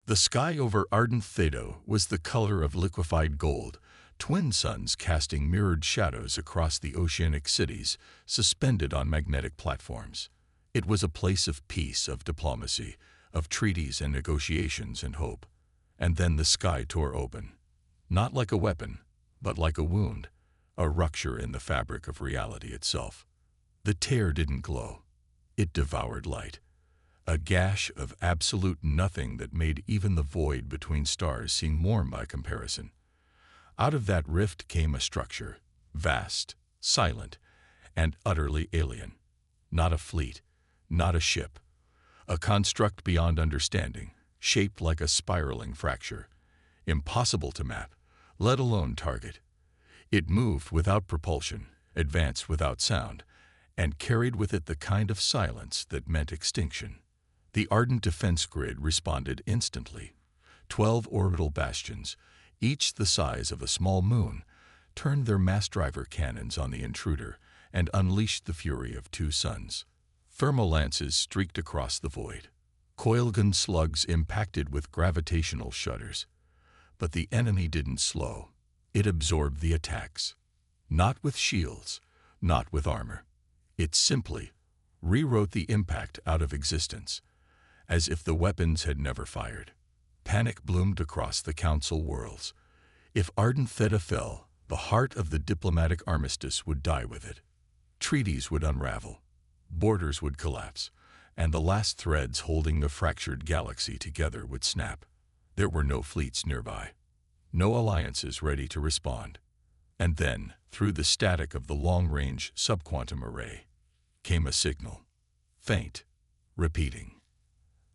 The sky over ardent Thedo was the color of liquefied gold, twin suns casting mirrored shadows across the oceanic cities, suspended on magnetic platforms. It was a place of peace, of diplomacy, of treaties and negotiations and hope. And then the sky tore open. Not like a weapon, but like a wound, a rupture in the fabric of reality itself. The tear didn't glow. It devoured light. A gash of absolute nothing that made even the void between stars seem warm by comparison. Out of that rift came a structure, vast, silent, and utterly alien. Not a fleet, not a ship. A construct beyond understanding, shaped like a spiraling fracture. Impossible to map, let alone target. It moved without propulsion, advanced without sound, and carried with it the kind of silence that meant extinction. The ardent defense grid responded instantly. 12 orbital bastions, each the size of a small moon, turned their mass driver cannons on the intruder and unleashed the fury of 2 suns. Thermolances streaked across the void. Coilgun slugs impacted with gravitational shudders. But the enemy didn't slow. It absorbed the attacks. Not with shields, not with armor. It simply rewrote the impact out of existence, as if the weapons had never fired. Panic bloomed across the Council worlds. If ardent Theta fell, the heart of the diplomatic armistice would die with it. Treaties would unravel, borders would collapse, and the last threads holding the fractured galaxy together would snap. There were no fleets nearby, no alliances ready to respond. And then, through the static of the long-range subquantum array, came a signal, faint, repeating.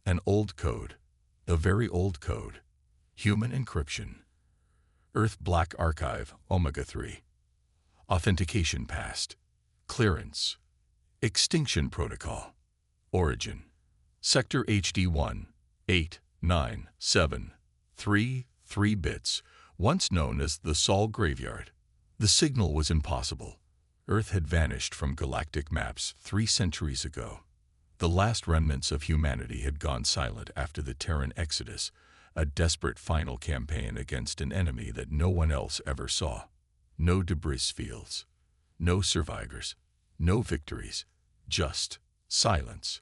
An old code, a very old code. Human encryption. Earth Black Archive, Omega-3. Authentication passed. Clearance. Extinction Protocol. Origin. Sector HD1, 8, 9, 7, 3, 3 bits, once known as the Sol Graveyard. The signal was impossible. Earth had vanished from galactic maps 3 centuries ago. The last remnants of humanity had gone silent after the Terran Exodus, a desperate final campaign against an enemy that no one else ever saw. No debris fields, no survivors, no victories, just silence.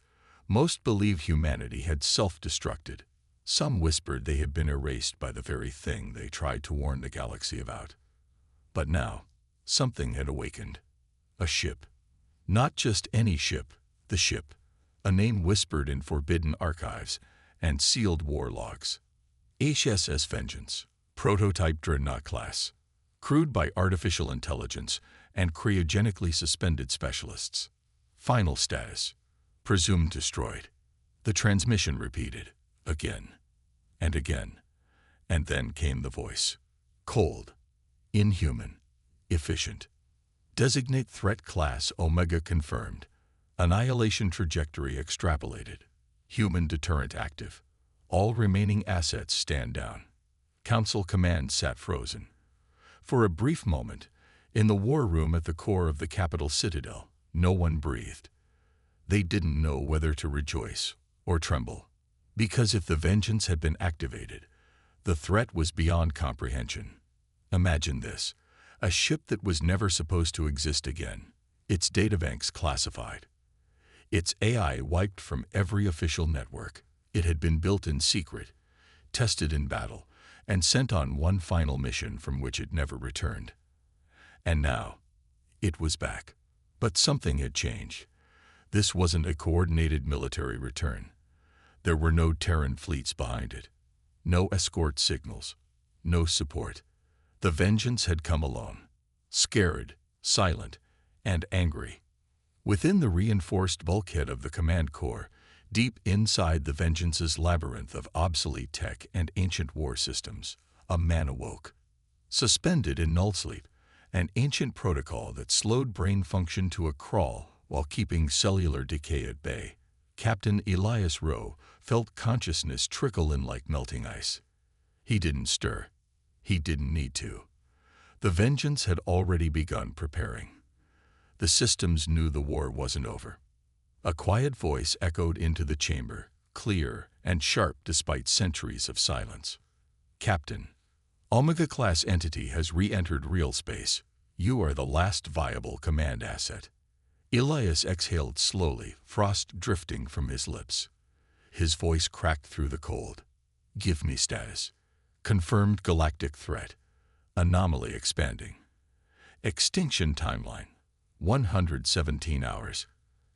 Most believed humanity had self-destructed. Some whispered they had been erased by the very thing they tried to warn the galaxy about. But now, something had awakened. A ship. Not just any ship, the ship. A name whispered in forbidden archives and sealed war logs. HSS Vengeance, prototype dreadnought class, crewed by artificial intelligence and cryogenically suspended specialists. Final status, presumed destroyed. The transmission repeated, again and again. And then came the voice. Cold, inhuman, efficient. Designate threat class Omega confirmed. Annihilation trajectory extrapolated. Human deterrent active. All remaining assets stand down. Council command sat frozen. For a brief moment, in the war room at the core of the capital citadel, no one breathed. They didn't know whether to rejoice or tremble. Because if the vengeance had been activated, the threat was beyond comprehension. Imagine this. A ship that was never supposed to exist again. Its databanks classified. Its AI wiped from every official network. It had been built in secret, tested in battle, and sent on one final mission from which it never returned. And now, it was back. But something had changed. This wasn't a coordinated military return. There were no Terran fleets behind it. No escort signals. No support. The vengeance had come alone. Scared, silent, and angry. Within the reinforced bulkhead of the command core, deep inside the vengeance's labyrinth of obsolete tech and ancient war systems, a man awoke. Suspended in null sleep, an ancient protocol that slowed brain function to a crawl while keeping cellular decay at bay. Captain Elias Rowe felt consciousness trickle in like melting ice. He didn't stir. He didn't need to. The vengeance had already begun preparing. The systems knew the war wasn't over. A quiet voice echoed into the chamber, clear, and sharp despite centuries of silence. Captain, Omega-class entity has re-entered real space. You are the last viable command asset. Elias exhaled slowly, frost drifting from his lips. His voice cracked through the cold. Give me status. Confirmed galactic threat. Anomaly expanding. Extinction timeline. 117 hours.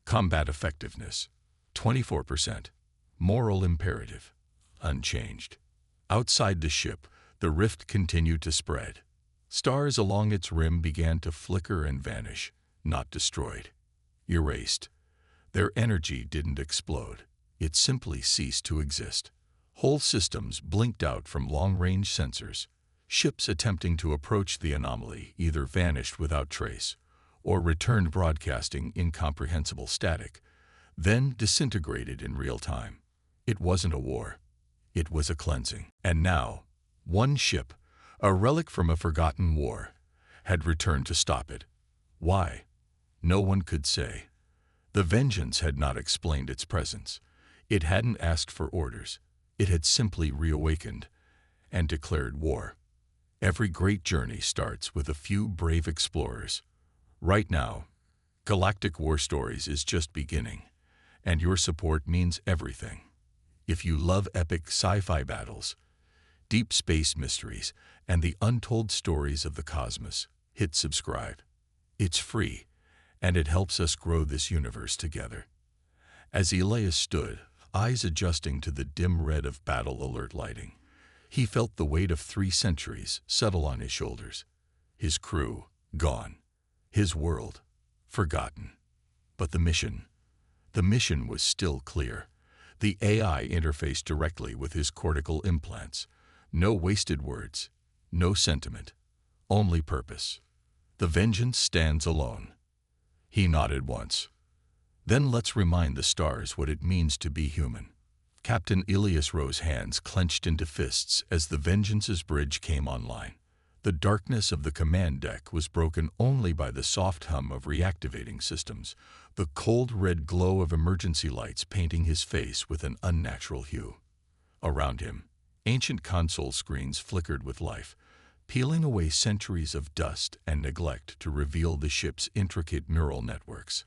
Combat effectiveness. 24%. Moral imperative. Unchanged. Outside the ship, the rift continued to spread. Stars along its rim began to flicker and vanish, not destroyed. Erased. Their energy didn't explode. It simply ceased to exist. Whole systems blinked out from long-range sensors. Ships attempting to approach the anomaly either vanished without trace or returned broadcasting incomprehensible static, then disintegrated in real time. It wasn't a war. It was a cleansing. And now, one ship, a relic from a forgotten war, had returned to stop it. Why? No one could say. The Vengeance had not explained its presence. It hadn't asked for orders. It had simply reawakened and declared war. Every great journey starts with a few brave explorers. Right now, Galactic War Stories is just beginning, and your support means everything. If you love epic sci-fi battles, deep space mysteries, and the untold stories of the cosmos, hit subscribe. It's free, and it helps us grow this universe together. As Elias stood, eyes adjusting to the dim red of battle alert lighting, he felt the weight of 3 centuries settle on his shoulders. His crew, gone. His world, forgotten. But the mission was still clear. The AI interfaced directly with his cortical implants. No wasted words, no sentiment, only purpose. The Vengeance stands alone. He nodded once. Then let's remind the stars what it means to be human. Captain Elias Rowe's hands clenched into fists as the Vengeance's bridge came online. The darkness of the command deck was broken only by the soft hum of reactivating systems, the cold red glow of emergency lights painting his face with an unnatural hue. Around him, ancient console screens flickered with life, peeling away centuries of dust and neglect to reveal the ship's intricate neural networks.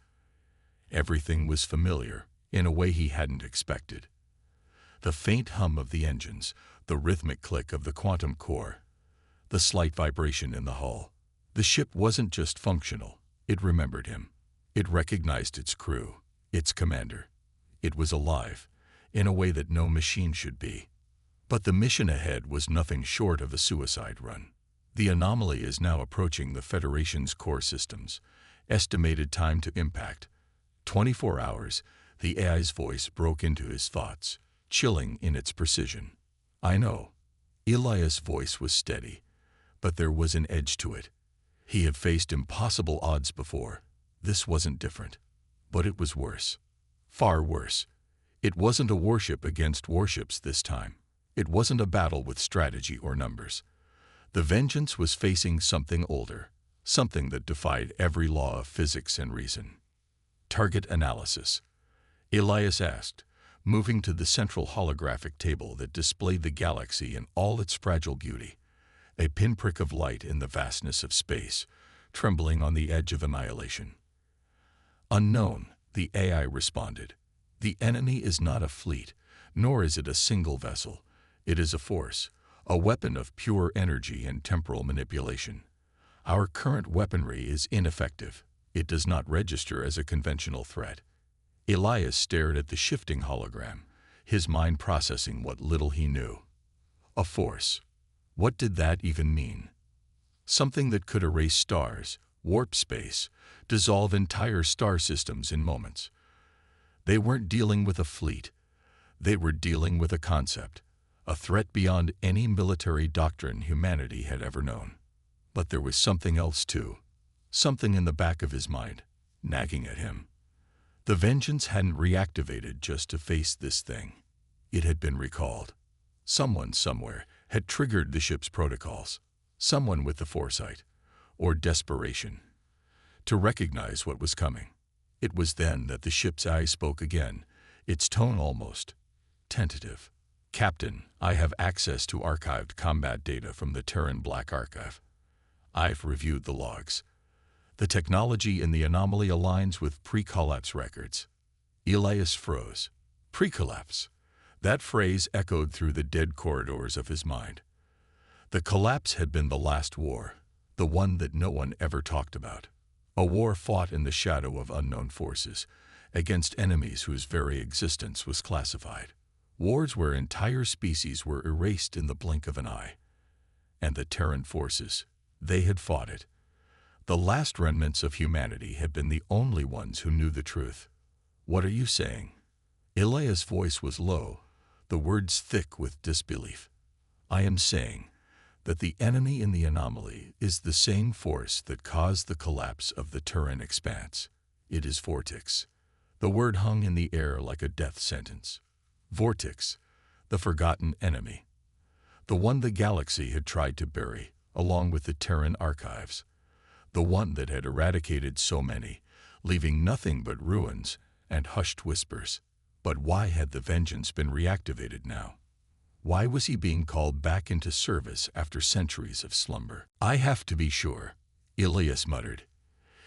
Everything was familiar, in a way he hadn't expected. The faint hum of the engines, the rhythmic click of the quantum core, the slight vibration in the hull. The ship wasn't just functional, it remembered him. It recognized its crew, its commander. It was alive, in a way that no machine should be. But the mission ahead was nothing short of a suicide run. The anomaly is now approaching the Federation's core systems. Estimated time to impact, 24 hours. The AI's voice broke into his thoughts, chilling in its precision. I know. Elias' voice was steady, but there was an edge to it. He had faced impossible odds before. This wasn't different. But it was worse. Far worse. It wasn't a warship against warships this time. It wasn't a battle with strategy or numbers. The Vengeance was facing something older, something that defied every law of physics and reason. Target analysis. Elias asked, moving to the central holographic table that displayed the galaxy in all its fragile beauty. A pinprick of light in the vastness of space, trembling on the edge of annihilation. Unknown, the AI responded. The enemy is not a fleet, nor is it a single vessel. It is a force, a weapon of pure energy and temporal manipulation. Our current weaponry is ineffective. It does not register as a conventional threat. Elias stared at the shifting hologram, his mind processing what little he knew. A force. What did that even mean? Something that could erase stars, warp space, dissolve entire star systems in moments. They weren't dealing with a fleet. They were dealing with a concept, a threat beyond any military doctrine humanity had ever known. But there was something else too, something in the back of his mind, nagging at him. The Vengeance hadn't reactivated just to face this thing. It had been recalled. Someone somewhere had triggered the ship's protocols. Someone with the foresight, or desperation, to recognize what was coming. It was then that the ship's eye spoke again, its tone almost tentative. Captain, I have access to archived combat data from the Terran Black Archive. I've reviewed the logs. The technology in the anomaly aligns with pre-collapse records. Elias froze. Pre-collapse. That phrase echoed through the dead corridors of his mind. The collapse had been the last war, the one that no one ever talked about. A war fought in the shadow of unknown forces, against enemies whose very existence was classified. Wars where entire species were erased in the blink of an eye. And the Terran forces, they had fought it. The last remnants of humanity had been the only ones who knew the truth. What are you saying? Elias' voice was low, the words thick with disbelief. I am saying that the enemy in the anomaly is the same force that caused the collapse of the Terran expanse. It is Vortyx. The word hung in the air like a death sentence. Vortyx, the forgotten enemy. The one the galaxy had tried to bury, along with the Terran archives. The one that had eradicated so many, leaving nothing but ruins and hushed whispers. But why had the vengeance been reactivated now? Why was he being called back into service after centuries of slumber? I have to be sure, Elias muttered.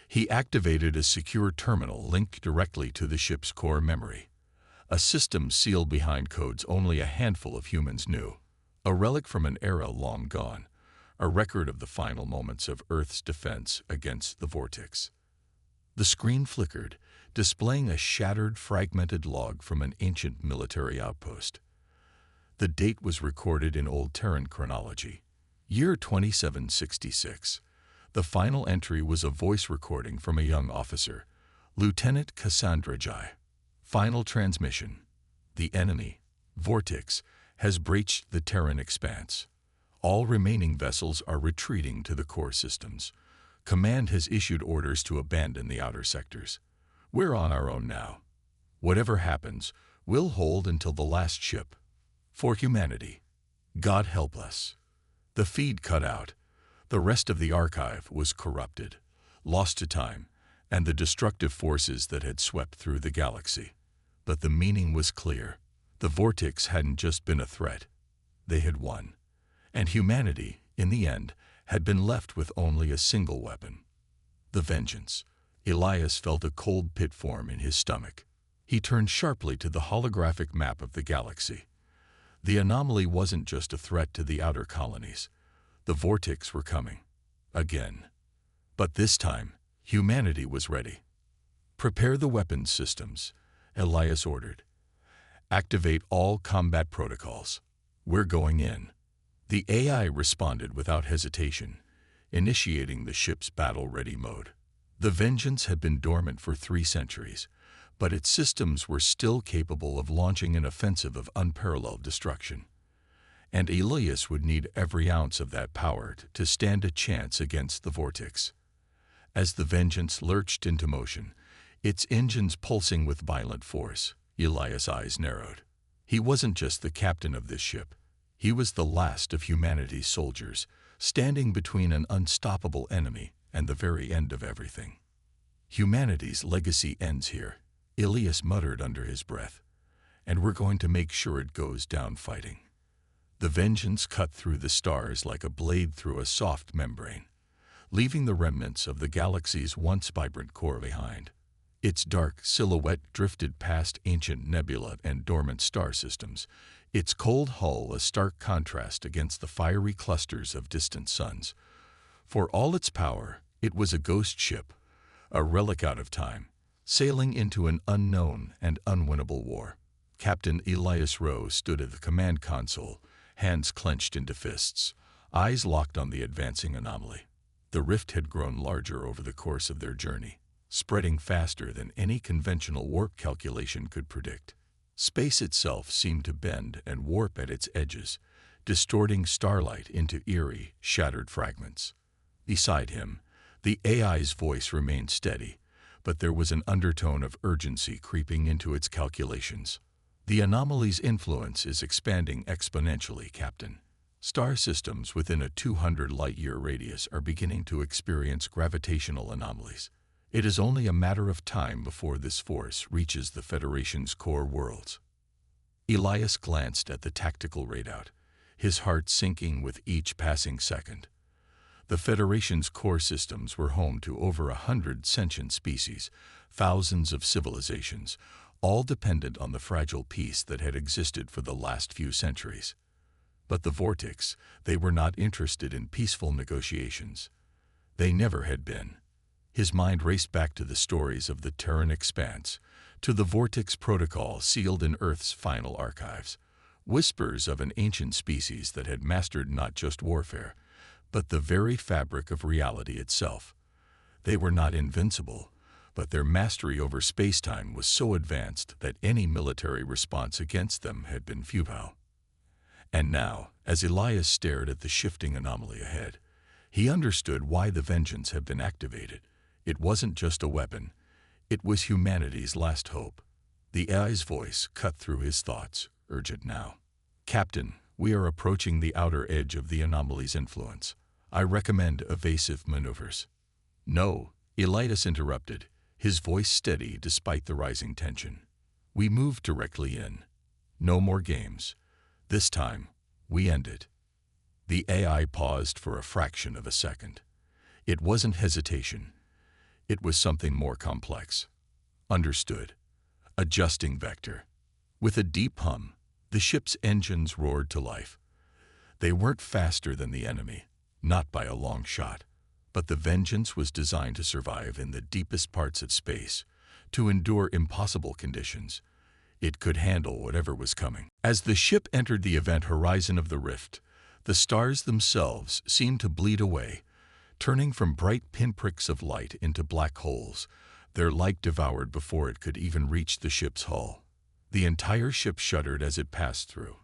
He activated a secure terminal linked directly to the ship's core memory. A system sealed behind codes only a handful of humans knew. A relic from an era long gone. A record of the final moments of Earth's defense against the Vortyx. The screen flickered, displaying a shattered, fragmented log from an ancient military outpost. The date was recorded in Old Terran chronology, year 2766. The final entry was a voice recording from a young officer, Lieutenant Cassandra Jai. Final transmission. The enemy, Vortyx, has breached the Terran expanse. All remaining vessels are retreating to the core systems. Command has issued orders to abandon the outer sectors. We're on our own now. Whatever happens, we'll hold until the last ship. For humanity. God help us. The feed cut out. The rest of the archive was corrupted, lost to time, and the destructive forces that had swept through the galaxy. But the meaning was clear. The Vortyx hadn't just been a threat. They had won. And humanity, in the end, had been left with only a single weapon. The vengeance. Elias felt a cold pit form in his stomach. He turned sharply to the holographic map of the galaxy. The anomaly wasn't just a threat to the outer colonies. The Vortyx were coming. Again. But this time, humanity was ready. Prepare the weapons systems, Elias ordered. Activate all combat protocols. We're going in. The AI responded without hesitation, initiating the ship's battle-ready mode. The Vengeance had been dormant for 3 centuries, but its systems were still capable of launching an offensive of unparalleled destruction. And Elias would need every ounce of that power to stand a chance against the Vortyx. As the Vengeance lurched into motion, its engines pulsing with violent force, Elias' eyes narrowed. He wasn't just the captain of this ship. He was the last of humanity's soldiers, standing between an unstoppable enemy and the very end of everything. Humanity's legacy ends here, Elias muttered under his breath, and we're going to make sure it goes down fighting. The Vengeance cut through the stars like a blade through a soft membrane, leaving the remnants of the galaxy's once vibrant core behind. Its dark silhouette drifted past ancient nebula and dormant star systems, its cold hull a stark contrast against the fiery clusters of distant suns. For all its power, it was a ghost ship, a relic out of time, sailing into an unknown and unwinnable war. Captain Elias Rowe stood at the command console, hands clenched into fists, eyes locked on the advancing anomaly. The rift had grown larger over the course of their journey, spreading faster than any conventional warp calculation could predict. Space itself seemed to bend and warp at its edges, distorting starlight into eerie, shattered fragments. Beside him, the AI's voice remained steady, but there was an undertone of urgency creeping into its calculations. The anomaly's influence is expanding exponentially, Captain. Star systems within a 200 light-year radius are beginning to experience gravitational anomalies. It is only a matter of time before this force reaches the Federation's core worlds. Elias glanced at the tactical readout, his heart sinking with each passing second. The Federation's core systems were home to over 100 sentient species, thousands of civilizations, all dependent on the fragile peace that had existed for the last few centuries. But the Vortyx, they were not interested in peaceful negotiations. They never had been. His mind raced back to the stories of the Terran expanse, to the Vortyx protocol sealed in Earth's final archives, whispers of an ancient species that had mastered not just warfare, but the very fabric of reality itself. They were not invincible, but their mastery over space-time was so advanced that any military response against them had been futile. And now, as Elias stared at the shifting anomaly ahead, he understood why the vengeance had been activated. It wasn't just a weapon. It was humanity's last hope. The AI's voice cut through his thoughts, urgent now. "Captain, we are approaching the outer edge of the anomaly's influence. I recommend evasive maneuvers." "No," Elias interrupted, his voice steady despite the rising tension. "We move directly in. No more games. This time, we end it." The AI paused for a fraction of a second. It wasn't hesitation. It was something more complex. Understood. Adjusting vector. With a deep hum, the ship's engines roared to life. They weren't faster than the enemy, not by a long shot, but the vengeance was designed to survive in the deepest parts of space, to endure impossible conditions. It could handle whatever was coming. As the ship entered the event horizon of the rift, the stars themselves seemed to bleed away, turning from bright pinpricks of light into black holes, their light devoured before it could even reach the ship's hull. The entire ship shuddered as it passed through,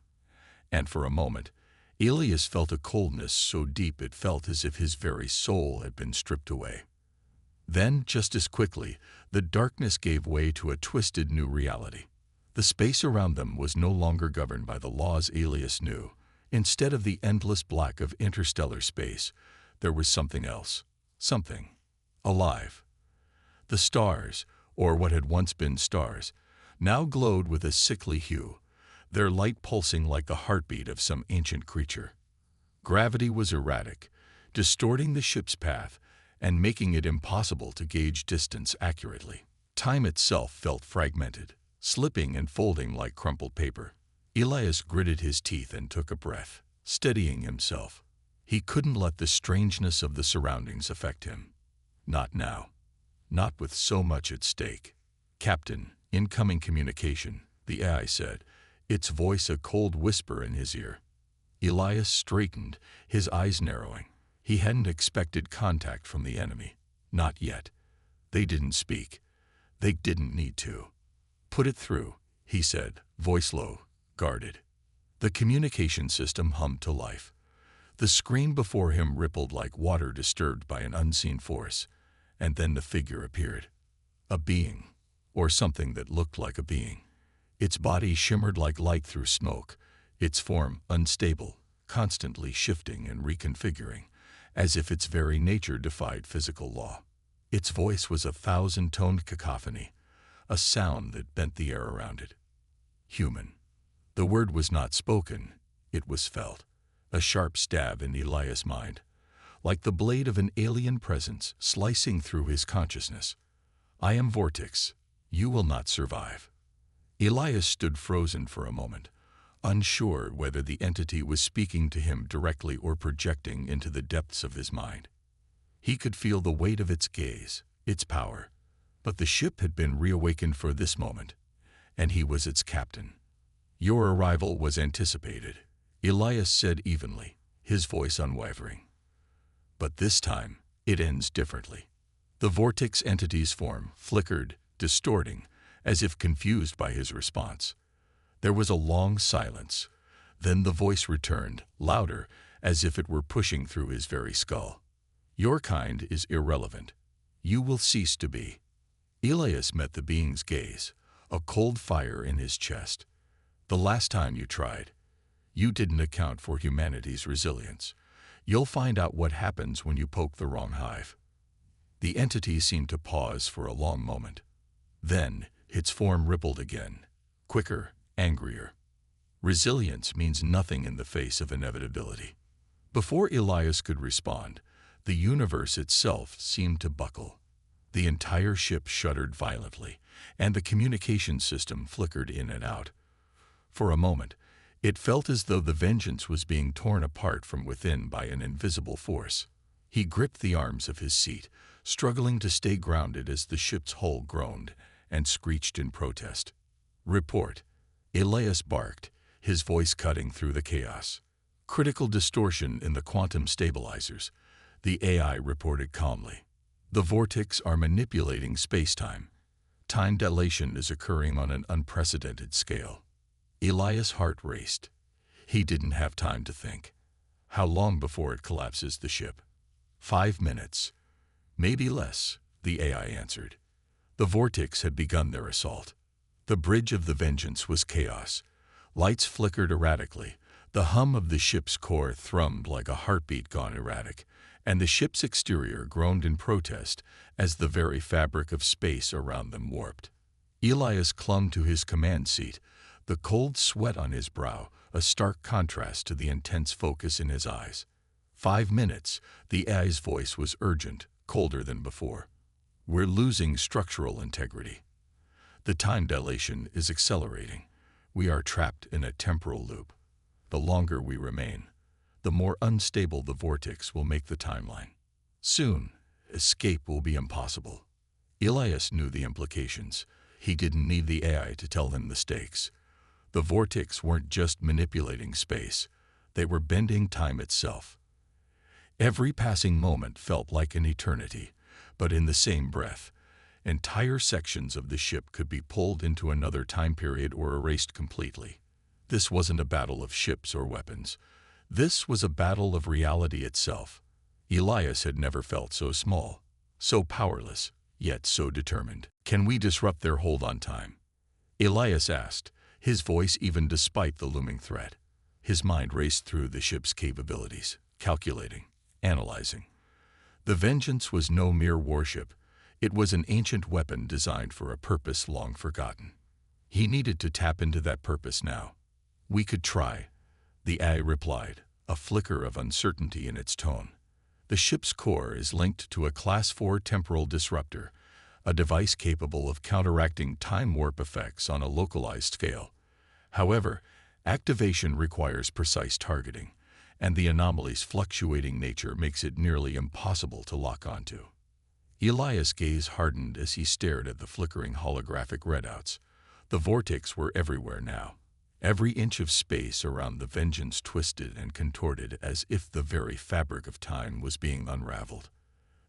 and for a moment, Elias felt a coldness so deep it felt as if his very soul had been stripped away. Then, just as quickly, the darkness gave way to a twisted new reality. The space around them was no longer governed by the laws Elias knew. Instead of the endless black of interstellar space, there was something else, something alive. The stars, or what had once been stars, now glowed with a sickly hue, their light pulsing like the heartbeat of some ancient creature. Gravity was erratic, distorting the ship's path and making it impossible to gauge distance accurately. Time itself felt fragmented, slipping and folding like crumpled paper. Elias gritted his teeth and took a breath, steadying himself. He couldn't let the strangeness of the surroundings affect him. Not now. Not with so much at stake. "Captain, incoming communication," the AI said, its voice a cold whisper in his ear. Elias straightened, his eyes narrowing. He hadn't expected contact from the enemy. Not yet. They didn't speak. They didn't need to. "Put it through," he said, voice low, guarded. The communication system hummed to life. The screen before him rippled like water disturbed by an unseen force, and then the figure appeared. A being, or something that looked like a being. Its body shimmered like light through smoke, its form unstable, constantly shifting and reconfiguring, as if its very nature defied physical law. Its voice was a thousand-toned cacophony, a sound that bent the air around it. Human. The word was not spoken, it was felt. A sharp stab in Elias' mind, like the blade of an alien presence slicing through his consciousness. "I am Vortyx. You will not survive." Elias stood frozen for a moment, unsure whether the entity was speaking to him directly or projecting into the depths of his mind. He could feel the weight of its gaze, its power, but the ship had been reawakened for this moment, and he was its captain. "Your arrival was anticipated," Elias said evenly, his voice unwavering. "But this time, it ends differently." The Vortyx entity's form flickered, distorting, as if confused by his response. There was a long silence. Then the voice returned, louder, as if it were pushing through his very skull. "Your kind is irrelevant. You will cease to be." Elias met the being's gaze, a cold fire in his chest. "The last time you tried, you didn't account for humanity's resilience. You'll find out what happens when you poke the wrong hive." The entity seemed to pause for a long moment. Then its form rippled again, quicker, angrier. Resilience means nothing in the face of inevitability. Before Elias could respond, the universe itself seemed to buckle. The entire ship shuddered violently, and the communication system flickered in and out. For a moment, it felt as though the Vengeance was being torn apart from within by an invisible force. He gripped the arms of his seat, struggling to stay grounded as the ship's hull groaned and screeched in protest. "Report," Elias barked, his voice cutting through the chaos. "Critical distortion in the quantum stabilizers," the AI reported calmly. "The Vortyx are manipulating space-time. Time dilation is occurring on an unprecedented scale." Elias' heart raced. He didn't have time to think. "How long before it collapses the ship?" 5 minutes. "Maybe less," the AI answered. The Vortyx had begun their assault. The bridge of the Vengeance was chaos. Lights flickered erratically. The hum of the ship's core thrummed like a heartbeat gone erratic, and the ship's exterior groaned in protest as the very fabric of space around them warped. Elias clung to his command seat, the cold sweat on his brow, a stark contrast to the intense focus in his eyes. 5 minutes, the AI's voice was urgent, colder than before. "We're losing structural integrity. The time dilation is accelerating. We are trapped in a temporal loop. The longer we remain, the more unstable the Vortyx will make the timeline. Soon, escape will be impossible." Elias knew the implications. He didn't need the AI to tell him the stakes. The Vortyx weren't just manipulating space. They were bending time itself. Every passing moment felt like an eternity, but in the same breath, entire sections of the ship could be pulled into another time period or erased completely. This wasn't a battle of ships or weapons. This was a battle of reality itself. Elias had never felt so small, so powerless, yet so determined. "Can we disrupt their hold on time?" Elias asked, his voice even despite the looming threat. His mind raced through the ship's capabilities, calculating, analyzing. The Vengeance was no mere warship. It was an ancient weapon designed for a purpose long forgotten. He needed to tap into that purpose now. "We could try," the AI replied, a flicker of uncertainty in its tone. "The ship's core is linked to a Class 4 temporal disruptor, a device capable of counteracting time warp effects on a localized scale. However, activation requires precise targeting, and the anomaly's fluctuating nature makes it nearly impossible to lock onto." Elias' gaze hardened as he stared at the flickering holographic readouts. The Vortyx were everywhere now. Every inch of space around the Vengeance twisted and contorted as if the very fabric of time was being unraveled.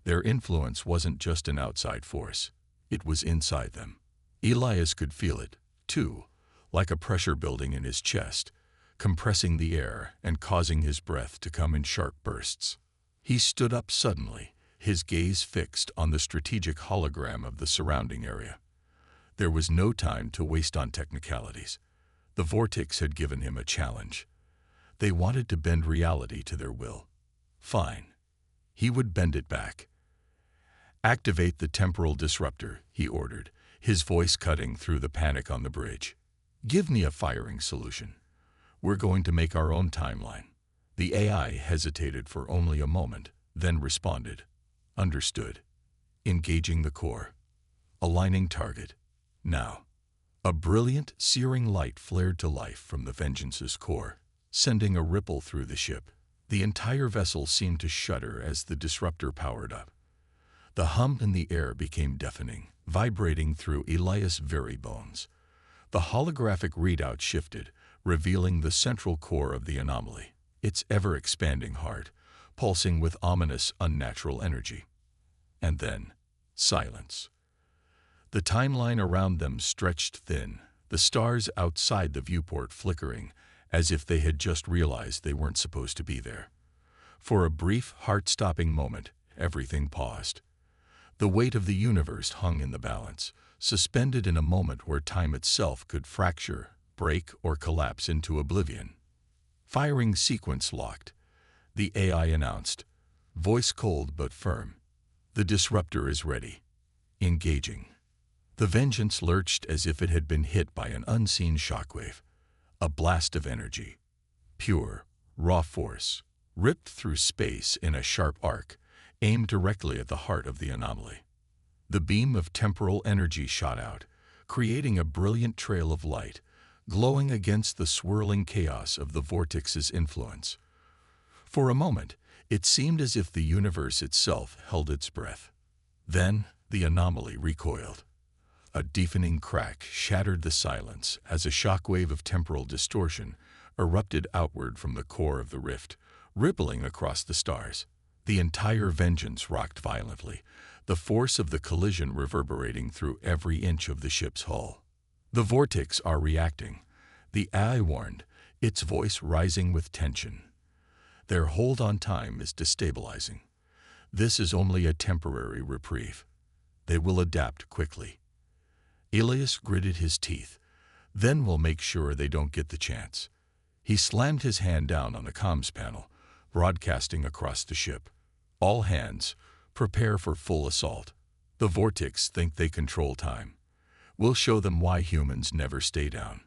Their influence wasn't just an outside force. It was inside them. Elias could feel it, too, like a pressure building in his chest, compressing the air and causing his breath to come in sharp bursts. He stood up suddenly, his gaze fixed on the strategic hologram of the surrounding area. There was no time to waste on technicalities. The Vortyx had given him a challenge. They wanted to bend reality to their will. Fine. He would bend it back. "Activate the temporal disruptor," he ordered, his voice cutting through the panic on the bridge. "Give me a firing solution. We're going to make our own timeline." The AI hesitated for only a moment, then responded. "Understood. Engaging the core. Aligning target. Now." A brilliant, searing light flared to life from the Vengeance's core, sending a ripple through the ship. The entire vessel seemed to shudder as the disruptor powered up. The hum in the air became deafening, vibrating through Elias' very bones. The holographic readout shifted, revealing the central core of the anomaly, its ever-expanding heart, pulsing with ominous, unnatural energy. And then, silence. The timeline around them stretched thin, the stars outside the viewport flickering, as if they had just realized they weren't supposed to be there. For a brief, heart-stopping moment, everything paused. The weight of the universe hung in the balance, suspended in a moment where time itself could fracture, break, or collapse into oblivion. "Firing sequence locked," the AI announced, voice cold but firm. "The disruptor is ready. Engaging." The Vengeance lurched as if it had been hit by an unseen shockwave. A blast of energy, pure, raw force, ripped through space in a sharp arc, aimed directly at the heart of the anomaly. The beam of temporal energy shot out, creating a brilliant trail of light, glowing against the swirling chaos of the Vortyx's influence. For a moment, it seemed as if the universe itself held its breath. Then, the anomaly recoiled. A deafening crack shattered the silence as a shockwave of temporal distortion erupted outward from the core of the rift, rippling across the stars. The entire Vengeance rocked violently, the force of the collision reverberating through every inch of the ship's hull. "The Vortyx are reacting," the AI warned, its voice rising with tension. "Their hold on time is destabilizing. This is only a temporary reprieve. They will adapt quickly." Elias gritted his teeth. "Then we'll make sure they don't get the chance." He slammed his hand down on the comms panel, broadcasting across the ship. "All hands, prepare for full assault. The Vortyx think they control time. We'll show them why humans never stay down."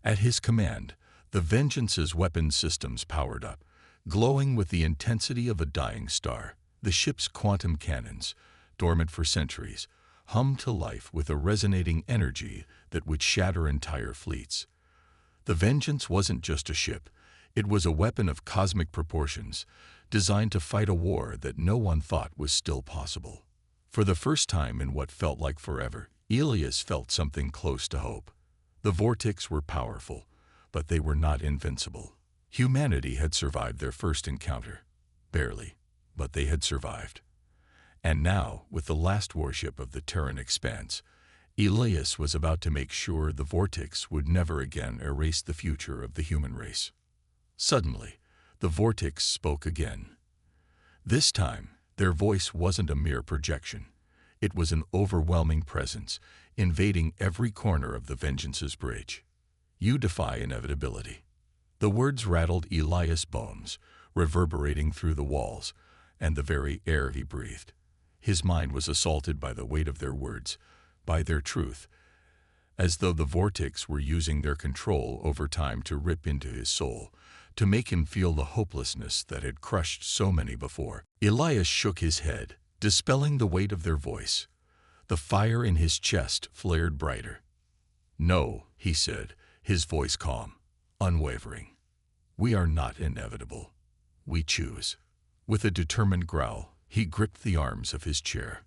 At his command, the Vengeance's weapon systems powered up, glowing with the intensity of a dying star. The ship's quantum cannons, dormant for centuries, hummed to life with a resonating energy that would shatter entire fleets. The Vengeance wasn't just a ship. It was a weapon of cosmic proportions, designed to fight a war that no one thought was still possible. For the first time in what felt like forever, Elias felt something close to hope. The Vortyx were powerful, but they were not invincible. Humanity had survived their first encounter. Barely, but they had survived. And now, with the last warship of the Terran Expanse, Elias was about to make sure the Vortyx would never again erase the future of the human race. Suddenly, the Vortyx spoke again. This time, their voice wasn't a mere projection. It was an overwhelming presence, invading every corner of the Vengeance's bridge. "You defy inevitability." The words rattled Elias' bones, reverberating through the walls and the very air he breathed. His mind was assaulted by the weight of their words, by their truth, as though the Vortyx were using their control over time to rip into his soul, to make him feel the hopelessness that had crushed so many before. Elias shook his head, dispelling the weight of their voice. The fire in his chest flared brighter. "No," he said, his voice calm, unwavering. "We are not inevitable. We choose." With a determined growl, he gripped the arms of his chair.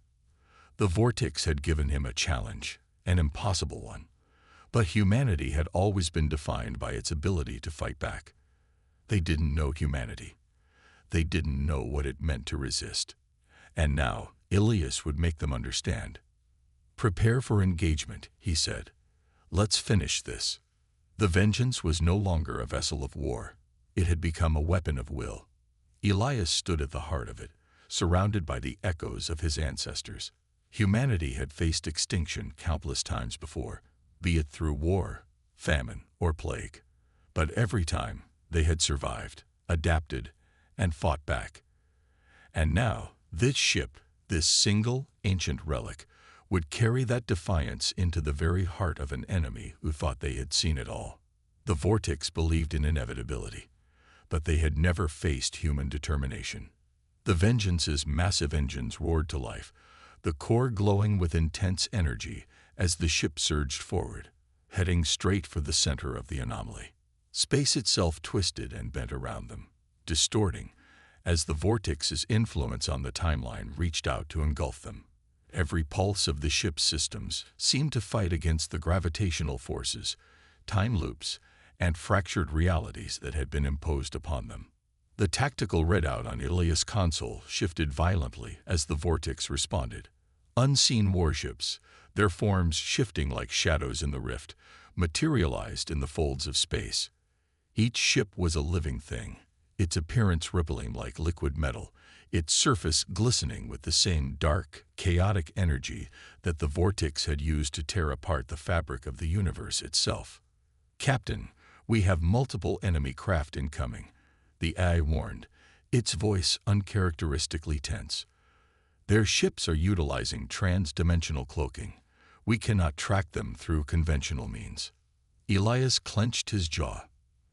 The Vortyx had given him a challenge, an impossible one. But humanity had always been defined by its ability to fight back. They didn't know humanity. They didn't know what it meant to resist. And now, Elias would make them understand. "Prepare for engagement," he said. "Let's finish this." The Vengeance was no longer a vessel of war. It had become a weapon of will. Elias stood at the heart of it, surrounded by the echoes of his ancestors. Humanity had faced extinction countless times before, be it through war, famine, or plague. But every time, they had survived, adapted, and fought back. And now, this ship, this single, ancient relic, would carry that defiance into the very heart of an enemy who thought they had seen it all. The Vortyx believed in inevitability, but they had never faced human determination. The Vengeance's massive engines roared to life, the core glowing with intense energy as the ship surged forward, heading straight for the center of the anomaly. Space itself twisted and bent around them, distorting, as the Vortyx's influence on the timeline reached out to engulf them. Every pulse of the ship's systems seemed to fight against the gravitational forces, time loops, and fractured realities that had been imposed upon them. The tactical readout on Elias' console shifted violently as the Vortyx responded. Unseen warships, their forms shifting like shadows in the rift, materialized in the folds of space. Each ship was a living thing, its appearance rippling like liquid metal, its surface glistening with the same dark, chaotic energy that the Vortyx had used to tear apart the fabric of the universe itself. "Captain, we have multiple enemy craft incoming," the AI warned, its voice uncharacteristically tense. "Their ships are utilizing trans-dimensional cloaking. We cannot track them through conventional means." Elias clenched his jaw.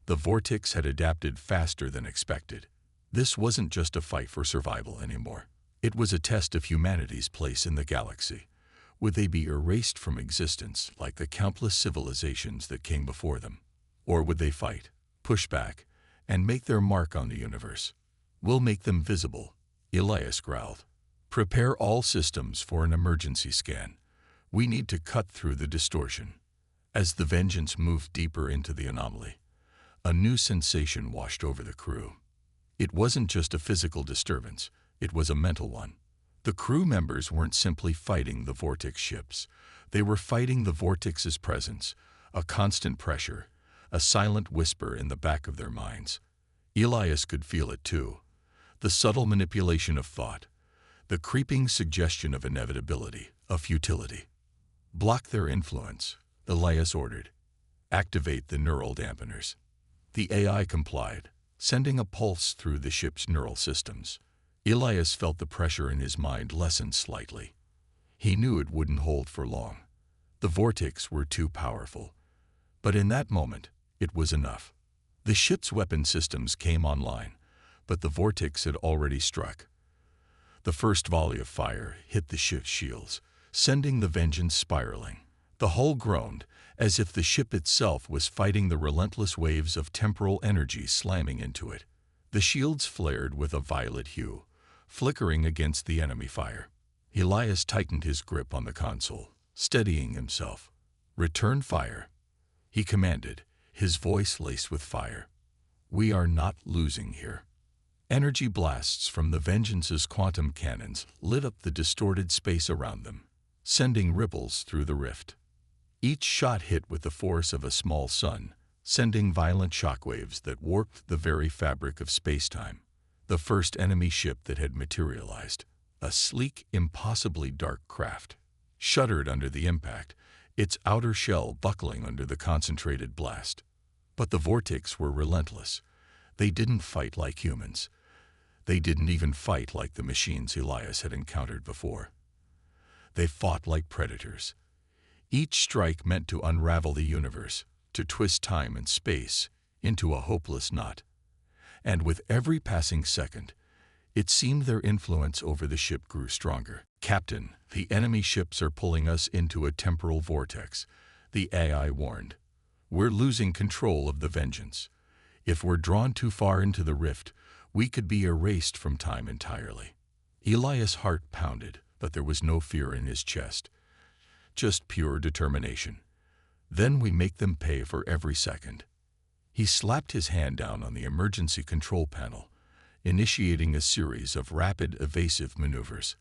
The Vortyx had adapted faster than expected. This wasn't just a fight for survival anymore. It was a test of humanity's place in the galaxy. Would they be erased from existence like the countless civilizations that came before them? Or would they fight, push back, and make their mark on the universe? "We'll make them visible," Elias growled. "Prepare all systems for an emergency scan. We need to cut through the distortion." As the Vengeance moved deeper into the anomaly, a new sensation washed over the crew. It wasn't just a physical disturbance, it was a mental one. The crew members weren't simply fighting the Vortyx ships. They were fighting the Vortyx's presence, a constant pressure, a silent whisper in the back of their minds. Elias could feel it too. The subtle manipulation of thought, the creeping suggestion of inevitability, of futility. "Block their influence," Elias ordered. "Activate the neural dampeners." The AI complied, sending a pulse through the ship's neural systems. Elias felt the pressure in his mind lessen slightly. He knew it wouldn't hold for long. The Vortyx were too powerful. But in that moment, it was enough. The ship's weapon systems came online, but the Vortyx had already struck. The first volley of fire hit the ship's shields, sending the Vengeance spiraling. The hull groaned, as if the ship itself was fighting the relentless waves of temporal energy slamming into it. The shields flared with a violet hue, flickering against the enemy fire. Elias tightened his grip on the console, steadying himself. "Return fire," he commanded, his voice laced with fire. "We are not losing here." Energy blasts from the Vengeance's quantum cannons lit up the distorted space around them, sending ripples through the rift. Each shot hit with the force of a small sun, sending violent shockwaves that warped the very fabric of space-time. The first enemy ship that had materialized, a sleek, impossibly dark craft, shuddered under the impact, its outer shell buckling under the concentrated blast. But the Vortyx were relentless. They didn't fight like humans. They didn't even fight like the machines Elias had encountered before. They fought like predators. Each strike meant to unravel the universe, to twist time and space into a hopeless knot. And with every passing second, it seemed their influence over the ship grew stronger. "Captain, the enemy ships are pulling us into a temporal vortex," the AI warned. "We're losing control of the Vengeance. If we're drawn too far into the rift, we could be erased from time entirely." Elias' heart pounded, but there was no fear in his chest. Just pure determination. "Then we make them pay for every second." He slapped his hand down on the emergency control panel, initiating a series of rapid, evasive maneuvers.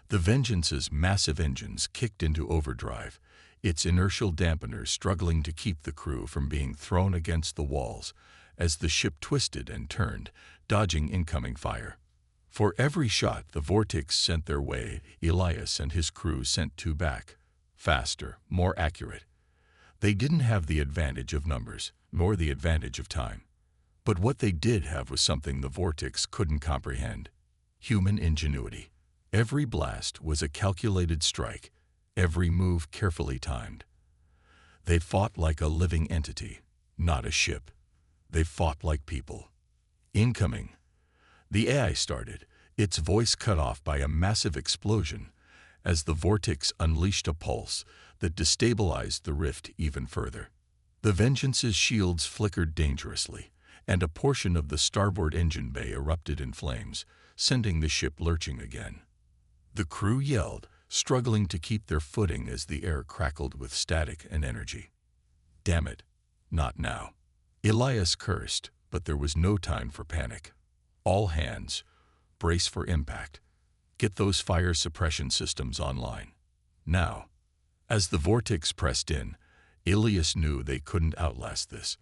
The Vengeance's massive engines kicked into overdrive, its inertial dampeners struggling to keep the crew from being thrown against the walls as the ship twisted and turned, dodging incoming fire. For every shot the Vortyx sent their way, Elias and his crew sent two back, faster, more accurate. They didn't have the advantage of numbers, nor the advantage of time. But what they did have was something the Vortyx couldn't comprehend: human ingenuity. Every blast was a calculated strike, every move carefully timed. They fought like a living entity, not a ship. They fought like people. "Incoming." The AI started, its voice cut off by a massive explosion as the Vortyx unleashed a pulse that destabilized the rift even further. The Vengeance's shields flickered dangerously, and a portion of the starboard engine bay erupted in flames, sending the ship lurching again. The crew yelled, struggling to keep their footing as the air crackled with static and energy. "Damn it, not now." Elias cursed, but there was no time for panic. "All hands, brace for impact. Get those fire suppression systems online. Now." As the Vortyx pressed in, Elias knew they couldn't outlast this.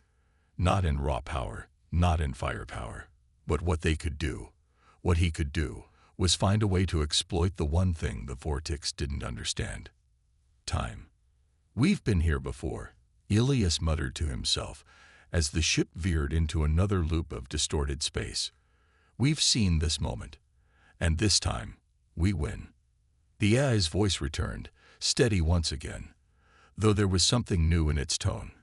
Not in raw power, not in firepower. But what they could do, what he could do, was find a way to exploit the one thing the Vortyx didn't understand: time. "We've been here before," Elias muttered to himself as the ship veered into another loop of distorted space. "We've seen this moment. And this time, we win." The AI's voice returned, steady once again, though there was something new in its tone.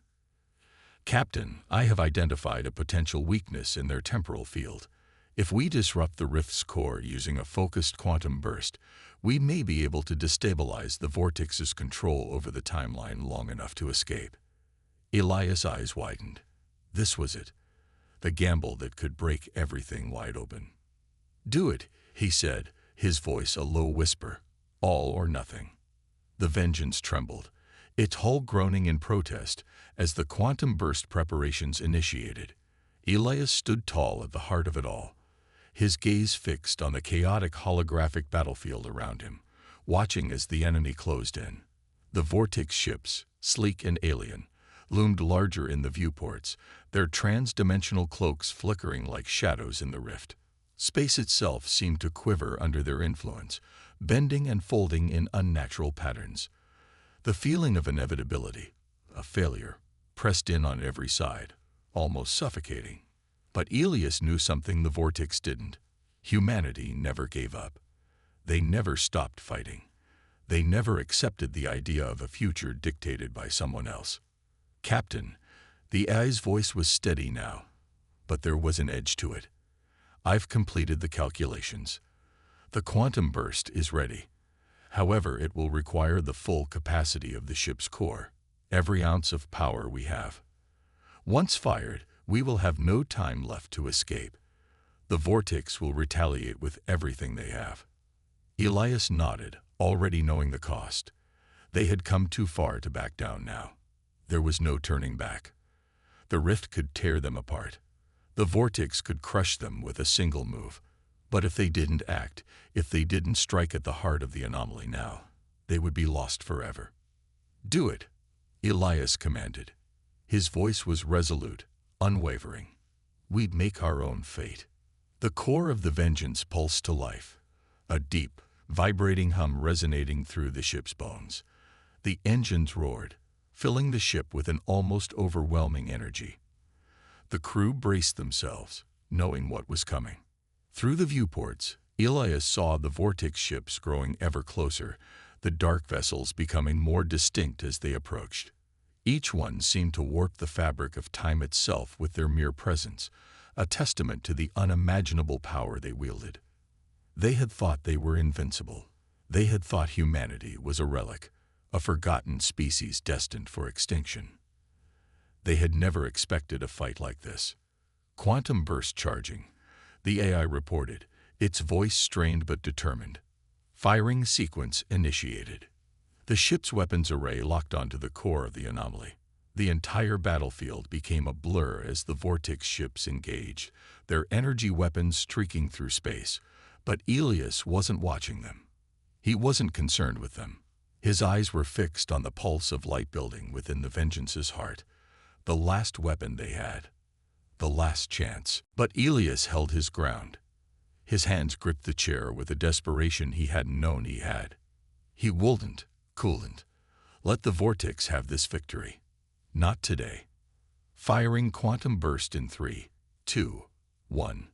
"Captain, I have identified a potential weakness in their temporal field. If we disrupt the rift's core using a focused quantum burst, we may be able to destabilize the Vortyx's control over the timeline long enough to escape." Elias' eyes widened. This was it, the gamble that could break everything wide open. "Do it," he said, his voice a low whisper. "All or nothing." The Vengeance trembled, its hull groaning in protest as the quantum burst preparations initiated. Elias stood tall at the heart of it all, his gaze fixed on the chaotic holographic battlefield around him, watching as the enemy closed in. The Vortyx ships, sleek and alien, loomed larger in the viewports, their trans-dimensional cloaks flickering like shadows in the rift. Space itself seemed to quiver under their influence, bending and folding in unnatural patterns. The feeling of inevitability, of failure, pressed in on every side, almost suffocating. But Elias knew something the Vortyx didn't. Humanity never gave up. They never stopped fighting. They never accepted the idea of a future dictated by someone else. "Captain," the AI's voice was steady now, but there was an edge to it. "I've completed the calculations. The quantum burst is ready. However, it will require the full capacity of the ship's core, every ounce of power we have. Once fired, we will have no time left to escape. The Vortyx will retaliate with everything they have." Elias nodded, already knowing the cost. They had come too far to back down now. There was no turning back. The rift could tear them apart. The Vortyx could crush them with a single move. But if they didn't act, if they didn't strike at the heart of the anomaly now, they would be lost forever. "Do it," Elias commanded. His voice was resolute, unwavering. "We'd make our own fate." The core of the Vengeance pulsed to life, a deep, vibrating hum resonating through the ship's bones. The engines roared, filling the ship with an almost overwhelming energy. The crew braced themselves, knowing what was coming. Through the viewports, Elias saw the Vortyx ships growing ever closer, the dark vessels becoming more distinct as they approached. Each one seemed to warp the fabric of time itself with their mere presence, a testament to the unimaginable power they wielded. They had thought they were invincible. They had thought humanity was a relic, a forgotten species destined for extinction. They had never expected a fight like this. "Quantum burst charging," the AI reported, its voice strained but determined. Firing sequence initiated. The ship's weapons array locked onto the core of the anomaly. The entire battlefield became a blur as the Vortyx ships engaged, their energy weapons streaking through space. But Elias wasn't watching them. He wasn't concerned with them. His eyes were fixed on the pulse of light building within the Vengeance's heart, the last weapon they had, the last chance. But Elias held his ground. His hands gripped the chair with a desperation he hadn't known he had. He couldn't let the Vortyx have this victory. Not today. Firing quantum burst in 3, 2, 1.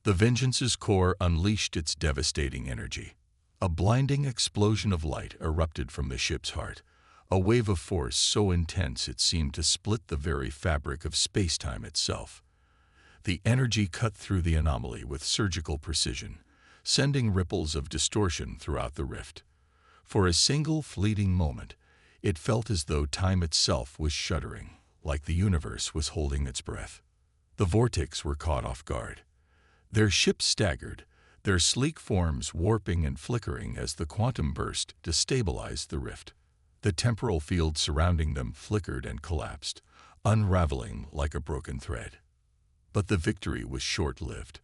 The Vengeance's core unleashed its devastating energy. A blinding explosion of light erupted from the ship's heart, a wave of force so intense it seemed to split the very fabric of space-time itself. The energy cut through the anomaly with surgical precision, sending ripples of distortion throughout the rift. For a single fleeting moment, it felt as though time itself was shuddering, like the universe was holding its breath. The Vortyx were caught off guard. Their ships staggered, their sleek forms warping and flickering as the quantum burst destabilized the rift. The temporal field surrounding them flickered and collapsed, unraveling like a broken thread. But the victory was short-lived.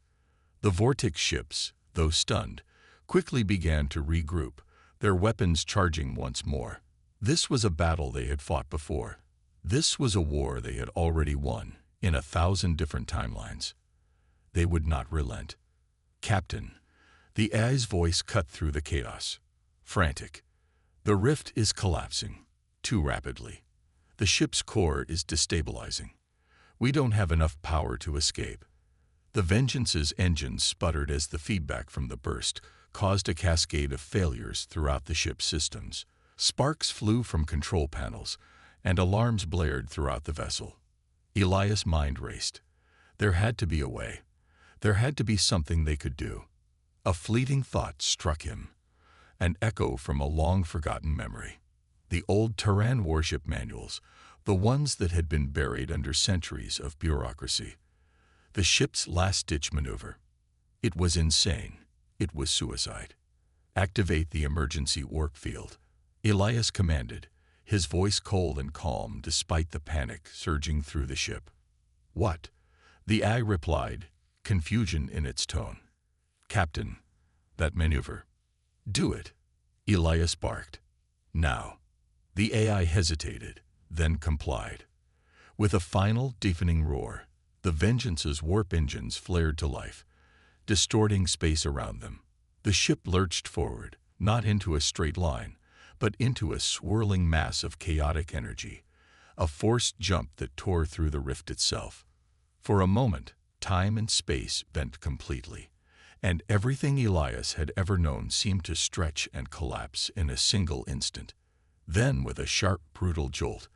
The Vortyx ships, though stunned, quickly began to regroup, their weapons charging once more. This was a battle they had fought before. This was a war they had already won, in 1,000 different timelines. They would not relent. "Captain," the AI's voice cut through the chaos. Frantic. "The rift is collapsing, too rapidly. The ship's core is destabilizing. We don't have enough power to escape." The Vengeance's engines sputtered as the feedback from the burst caused a cascade of failures throughout the ship's systems. Sparks flew from control panels, and alarms blared throughout the vessel. Elias' mind raced. There had to be a way. There had to be something they could do. A fleeting thought struck him, an echo from a long-forgotten memory. The old Terran warship manuals, the ones that had been buried under centuries of bureaucracy. The ship's last-ditch maneuver. It was insane. It was suicide. Activate the emergency warp field, Elias commanded, his voice cold and calm despite the panic surging through the ship. What? The AI replied, confusion in its tone. Captain, that maneuver. Do it, Elias barked. Now. The AI hesitated, then complied. With a final, deafening roar, the Vengeance's warp engines flared to life, distorting space around them. The ship lurched forward, not into a straight line, but into a swirling mass of chaotic energy, a forced jump that tore through the rift itself. For a moment, time and space bent completely, and everything Elias had ever known seemed to stretch and collapse in a single instant. Then, with a sharp, brutal jolt,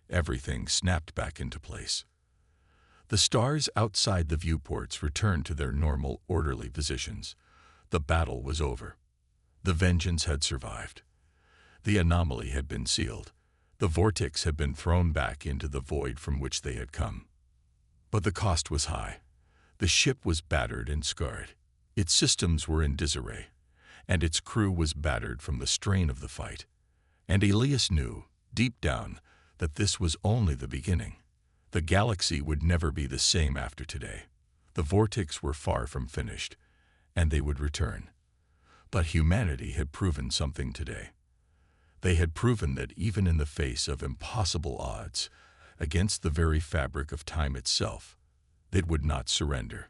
everything snapped back into place. The stars outside the viewports returned to their normal, orderly positions. The battle was over. The Vengeance had survived. The anomaly had been sealed. The Vortyx had been thrown back into the void from which they had come. But the cost was high. The ship was battered and scarred. Its systems were in disarray, and its crew was battered from the strain of the fight. And Elias knew, deep down, that this was only the beginning. The galaxy would never be the same after today. The Vortyx were far from finished, and they would return. But humanity had proven something today. They had proven that even in the face of impossible odds, against the very fabric of time itself, it would not surrender.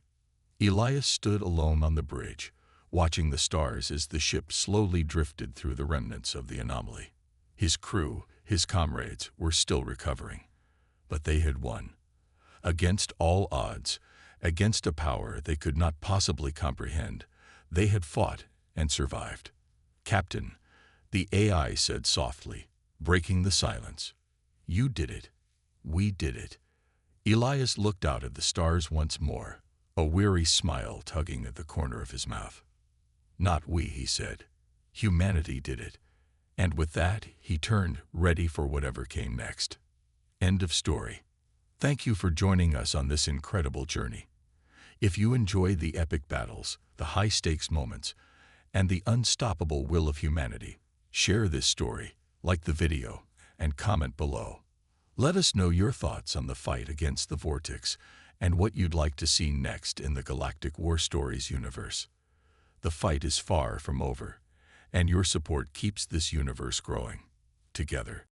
Elias stood alone on the bridge, watching the stars as the ship slowly drifted through the remnants of the anomaly. His crew, his comrades, were still recovering. But they had won. Against all odds, against a power they could not possibly comprehend, they had fought and survived. Captain, the AI said softly, breaking the silence. You did it. We did it. Elias looked out at the stars once more, a weary smile tugging at the corner of his mouth. Not we, he said. Humanity did it. And with that, he turned, ready for whatever came next. End of story. Thank you for joining us on this incredible journey. If you enjoyed the epic battles, the high-stakes moments, and the unstoppable will of humanity, share this story, like the video, and comment below. Let us know your thoughts on the fight against the Vortyx and what you'd like to see next in the Galactic War Stories universe. The fight is far from over, and your support keeps this universe growing. Together,